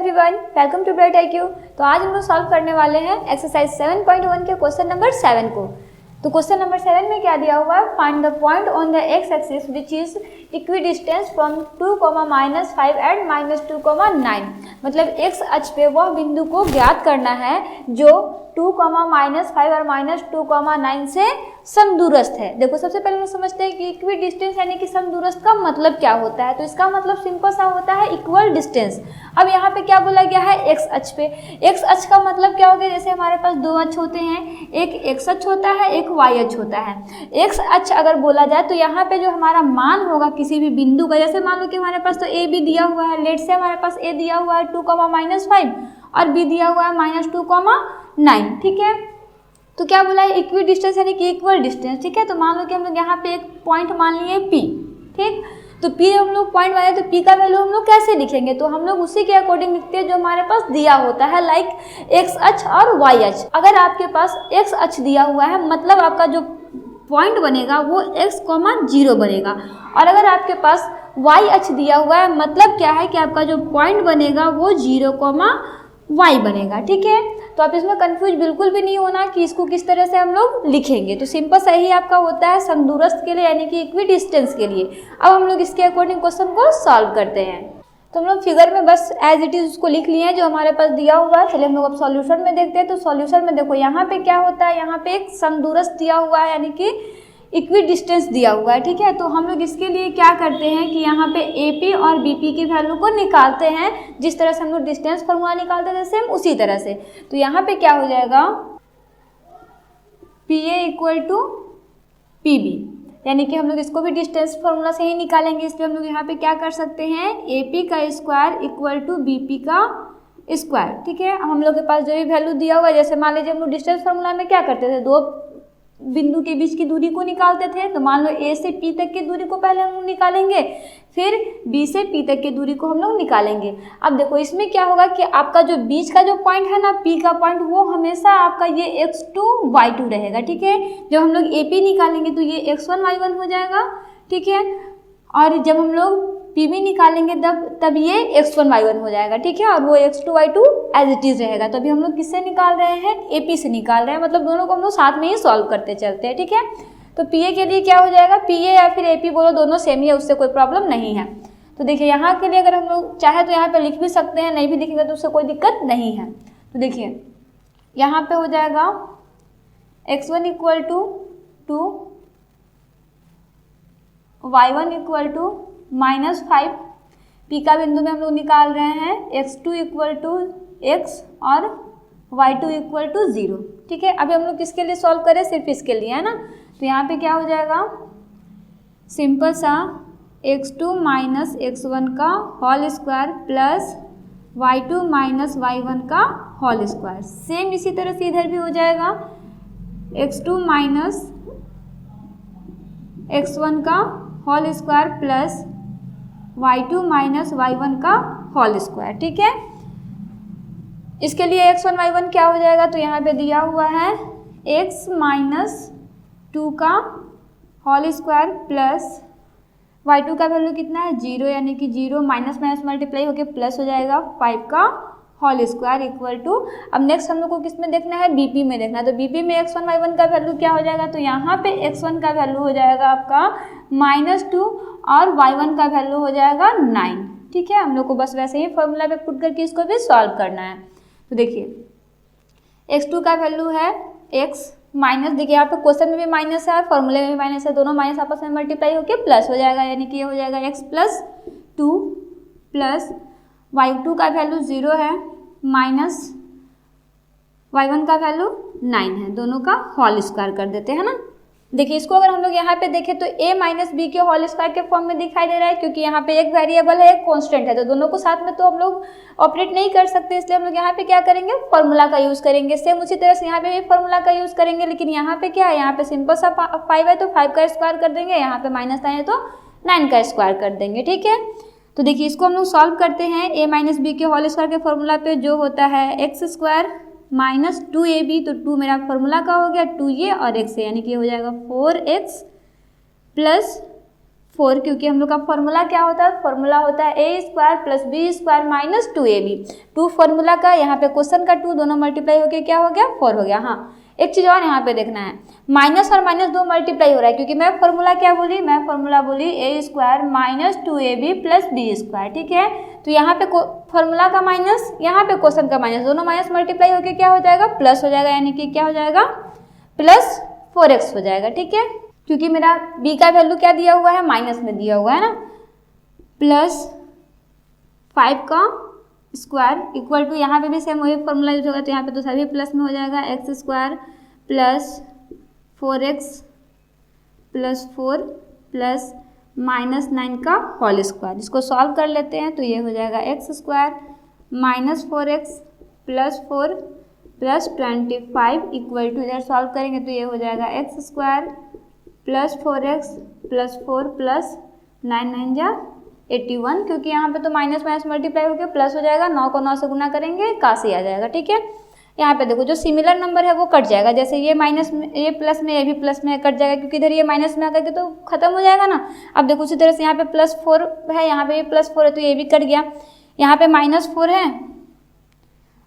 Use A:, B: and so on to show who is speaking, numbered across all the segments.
A: Everyone, welcome to Bright IQ। तो आज हम लोग सॉल्व करने वाले हैं एक्सरसाइज 7.1 के क्वेश्चन नंबर 7 को। तो क्वेश्चन नंबर 7 में क्या दिया हुआ है, find the point on the x axis which is equidistance from 2, -5 and -2, 9। मतलब एक्स अक्ष पे वह बिंदु को ज्ञात करना है जो 2, -5 और -2, 9 से समदूरस्थ है। देखो सबसे पहले हम समझते हैं कि इक्वी डिस्टेंस यानी कि समदूरस्थ का मतलब क्या होता है। तो इसका मतलब सिंपल सा होता है इक्वल डिस्टेंस। अब यहाँ पे क्या बोला गया है, एक्स अक्ष पे। एक्स अक्ष का मतलब क्या हो गया, जैसे हमारे पास दो अक्ष होते हैं, एक एक्स अक्ष होता है, एक वाई अक्ष होता है। एक्स अक्ष अगर बोला जाए तो यहाँ पे जो हमारा मान होगा किसी भी बिंदु का, जैसे मान लो कि हमारे पास तो ए भी दिया हुआ है, लेट से हमारे पास ए दिया हुआ है 2, -5 और बी दिया हुआ है -2, 9। ठीक है, तो क्या बोला है, इक्वी डिस्टेंस यानी कि इक्वल डिस्टेंस। ठीक है, तो मान लो कि हम लोग यहाँ पे एक पॉइंट मान लिए P। ठीक, तो P हम लोग पॉइंट माने तो P का वैल्यू हम लोग कैसे लिखेंगे, तो हम लोग उसी के अकॉर्डिंग लिखते हैं जो हमारे पास दिया होता है, लाइक एक्स अक्ष और वाई अक्ष। अगर आपके पास एक्स अक्ष दिया हुआ है मतलब आपका जो पॉइंट बनेगा वो x, 0 बनेगा। और अगर आपके पास y अक्ष दिया हुआ है मतलब क्या है कि आपका जो पॉइंट बनेगा वो 0, y बनेगा। ठीक है, तो आप इसमें कंफ्यूज बिल्कुल भी नहीं होना कि इसको किस तरह से हम लोग लिखेंगे। तो सिंपल सही आपका होता है समदूरस्थ के लिए यानी कि इक्वी डिस्टेंस के लिए। अब हम लोग इसके अकॉर्डिंग क्वेश्चन को सॉल्व करते हैं। तो हम लोग फिगर में बस एज इट इज उसको लिख लिए हैं जो हमारे पास दिया हुआ है। चलिए हम लोग अब सॉल्यूशन में देखते हैं। तो सॉल्यूशन में देखो यहाँ पे क्या होता है, यहाँ पे एक समदूरस्थ दिया हुआ है यानी कि इक्वी डिस्टेंस दिया हुआ है। ठीक है, तो हम लोग इसके लिए क्या करते हैं कि यहाँ पे AP और BP की वैल्यू को निकालते हैं। जिस तरह से हम लोग डिस्टेंस फॉर्मूला निकालते थे सेम उसी तरह से। तो यहाँ पे क्या हो जाएगा, PA = PB, यानी कि हम लोग इसको भी डिस्टेंस फॉर्मूला से ही निकालेंगे। इसलिए हम लोग यहाँ पे क्या कर सकते हैं, AP का स्क्वायर = BP का स्क्वायर। ठीक है, हम लोग के पास जो भी वैल्यू दिया हुआ है, जैसे मान लीजिए हम लोग डिस्टेंस फॉर्मूला में क्या करते थे, दो बिंदु के बीच की दूरी को निकालते थे। तो मान लो A से P तक की दूरी को पहले हम लोग निकालेंगे, फिर B से P तक की दूरी को हम लोग निकालेंगे। अब देखो इसमें क्या होगा कि आपका जो बीच का जो पॉइंट है ना, P का पॉइंट, वो हमेशा आपका ये x2 y2 रहेगा। ठीक है, जब हम लोग AP निकालेंगे तो ये x1 y1 हो जाएगा। ठीक है, और जब हम लोग PB निकालेंगे तब ये x1 y1 हो जाएगा। ठीक है, और वो x2 y2 as it is रहेगा। तो अभी हम लोग किससे निकाल रहे हैं, AP से निकाल रहे हैं। मतलब दोनों को हम लोग साथ में ही सॉल्व करते चलते हैं। ठीक है, तो PA के लिए क्या हो जाएगा, PA या फिर AP बोलो, दोनों सेम ही है, उससे कोई प्रॉब्लम नहीं है। तो देखिए यहाँ के लिए अगर हम लोग चाहे तो यहाँ पे लिख भी सकते हैं, नहीं भी लिखेंगे तो उससे कोई दिक्कत नहीं है। तो देखिए यहाँ पे हो जाएगा x1 = 2, y1 = -5। P का बिंदु में हम लोग निकाल रहे हैं x2 = x और y2 = 0। ठीक है, अभी हम लोग किसके लिए सॉल्व करें, सिर्फ इसके लिए, है ना। तो यहाँ पे क्या हो जाएगा, सिंपल सा x2 - x1 का whole square plus y2 - y1 का होल स्क्वायर। सेम इसी तरह से इधर भी हो जाएगा x2 - x1 का whole square plus y2 - y1 का होल स्क्वायर। ठीक है, इसके लिए x1 y1 क्या हो जाएगा, तो यहाँ पे दिया हुआ है x - 2 का होल स्क्वायर प्लस y2 का वैल्यू कितना है 0, यानी कि 0 माइनस मल्टीप्लाई होकर प्लस हो जाएगा 5 का होल स्क्वायर = अब नेक्स्ट हम लोग को किस में देखना है, BP में देखना है। तो BP में x1 y1 का वैल्यू क्या हो जाएगा, तो यहाँ पे x1 का वैल्यू हो जाएगा आपका -2 और y1 का वैल्यू हो जाएगा 9। ठीक है, हम लोग को बस वैसे ही फॉर्मूला पे पुट करके इसको भी सॉल्व करना है। तो देखिए x2 का वैल्यू है x माइनस, देखिए यहाँ पे क्वेश्चन में भी माइनस है और फॉर्मूले में भी माइनस है, दोनों माइनस आपस में मल्टीप्लाई होकर प्लस हो जाएगा, यानी कि ये हो जाएगा x + 2 प्लस y2 का वैल्यू 0 है माइनस y1 का वैल्यू 9 है, दोनों का होल स्क्वायर कर देते हैं ना। देखिए इसको अगर हम लोग यहाँ पे देखें तो a - b के होल स्क्वायर के फॉर्म में दिखाई दे रहा है, क्योंकि यहाँ पे एक वेरिएबल है, एक कांस्टेंट है, तो दोनों को साथ में तो हम लोग ऑपरेट नहीं कर सकते। इसलिए हम लोग यहाँ पे क्या करेंगे, फॉर्मूला का यूज़ करेंगे। सेम उसी तरह से यहाँ पे भी फॉर्मूला का यूज़ करेंगे, लेकिन यहाँ पे क्या है, यहाँ पे सिंपल सा 5 है तो 5 का स्क्वायर कर देंगे, यहाँ पे -9 है तो 9 का स्क्वायर कर देंगे। ठीक है, तो देखिए इसको हम लोग सॉल्व करते हैं। a - b के होल स्क्वायर के फॉर्मूला पे जो होता है x² - 2ab, तो 2 मेरा फॉर्मूला का हो गया 2a और x, यानी कि हो जाएगा 4x + 4, क्योंकि हम लोग का फॉर्मूला क्या होता है, फॉर्मूला होता है a square plus B square minus 2ab। 2 formula का, यहाँ पे क्वेश्चन का 2 दोनों मल्टीप्लाई होके क्या हो गया, 4 हो गया। हाँ, एक चीज़ और यहाँ पे देखना है, माइनस और माइनस 2 मल्टीप्लाई हो रहा है, क्योंकि मैं फॉर्मूला क्या बोली, मैं फॉर्मूला बोली a square minus 2ab plus B square, ठीक है। तो यहाँ पे फॉर्मूला का माइनस, यहाँ पे क्वेश्चन का माइनस, दोनों माइनस मल्टीप्लाई होके क्या हो जाएगा, प्लस हो जाएगा, यानी कि क्या हो जाएगा, प्लस 4x हो जाएगा, ठीक है। क्योंकि मेरा b का वैल्यू क्या दिया हुआ है, माइनस में दिया हुआ है ना, प्लस 5 का स्क्वायर इक्वल टू, यहाँ पे भी सेम वही फॉर्मूला यूज होगा, तो यहाँ पे तो सभी प्लस में हो जाएगा, X square plus 4x plus 4 plus minus 9 का होल स्क्वायर। इसको सॉल्व कर लेते हैं तो ये हो जाएगा X square minus 4x plus 4 plus 25 equal to, इधर सॉल्व करेंगे तो ये हो जाएगा X square plus 4x plus 4 plus 9 9 जा 81, क्योंकि यहाँ पे तो माइनस माइनस मल्टीप्लाई होकर प्लस हो जाएगा, 9 को 9 से गुना करेंगे, काशी आ जाएगा, ठीक है। यहाँ पे देखो जो सिमिलर नंबर है वो कट जाएगा, जैसे ये माइनस में, ये प्लस में, ये भी प्लस में कट जाएगा, क्योंकि इधर ये माइनस में आकर के तो खत्म हो जाएगा ना। अब देखो उसी तरह से यहाँ पे प्लस 4 है, यहाँ पे ये प्लस 4 है, तो ये भी कट गया। यहाँ पे माइनस 4 है,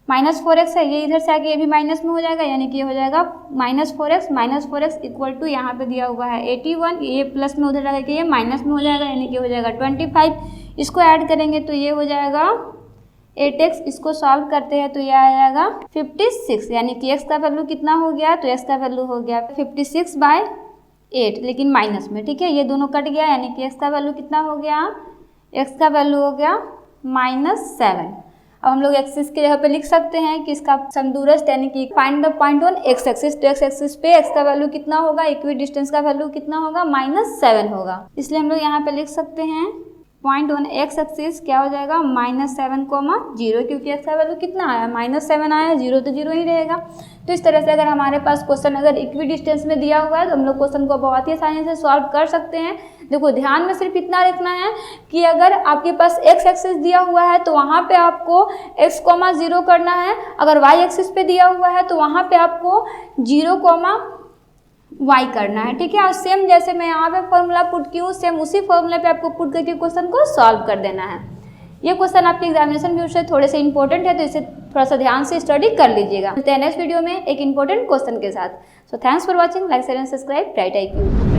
A: माइनस 4x है, ये इधर से आके ये भी माइनस में हो जाएगा, यानी कि ये हो जाएगा माइनस 4x इक्वल टू, यहाँ पे दिया हुआ है 81, ये प्लस में उधर लगा के ये माइनस में हो जाएगा, यानी कि हो जाएगा 25। इसको ऐड करेंगे तो ये हो जाएगा 8x, इसको सॉल्व करते हैं तो ये आ जाएगा 56, यानी कि x का वैल्यू कितना हो गया, तो x का वैल्यू हो गया 56/8, लेकिन माइनस में, ठीक है। ये दोनों कट गया, यानी कि x का वैल्यू कितना हो गया, x का वैल्यू हो गया -7। अब हम लोग एक्सिस के जगह पे लिख सकते हैं कि इसका समदूरस्थ, यानी कि find the point on x axis, तो एक्स एक्सिस पे एक्स का वैल्यू कितना होगा, इक्वी डिस्टेंस का वैल्यू कितना होगा, -7 होगा। इसलिए हम लोग यहाँ पे लिख सकते हैं पॉइंट ऑन एक्स एक्सिस क्या हो जाएगा, -7, 0, क्योंकि एक्स का वैल्यू कितना आया, -7 आया, 0 तो 0 ही रहेगा। तो इस तरह से अगर हमारे पास क्वेश्चन अगर इक्वी डिस्टेंस में दिया हुआ है तो हम लोग क्वेश्चन को बहुत ही आसानी से सॉल्व कर सकते हैं। देखो ध्यान में सिर्फ इतना रखना है कि अगर आपके पास एक्स एक्सिस दिया हुआ है तो वहाँ पे आपको x, 0 करना है, अगर y एक्सिस पे दिया हुआ है तो वहाँ पे आपको 0, y करना है, ठीक है। और सेम जैसे मैं यहाँ पे फॉर्मूला पुट की हूँ, सेम उसी फॉर्मूला पे आपको पुट करके क्वेश्चन को सॉल्व कर देना है। ये क्वेश्चन आपके एग्जामिनेशन व्यू से थोड़े से इंपॉर्टेंट है, तो इसे थोड़ा सा ध्यान से स्टडी कर लीजिएगा। मिलते हैं नेक्स्ट वीडियो में एक इंपॉर्टेंट क्वेश्चन के साथ। So thanks for watching, like share and subscribe, bright IQ।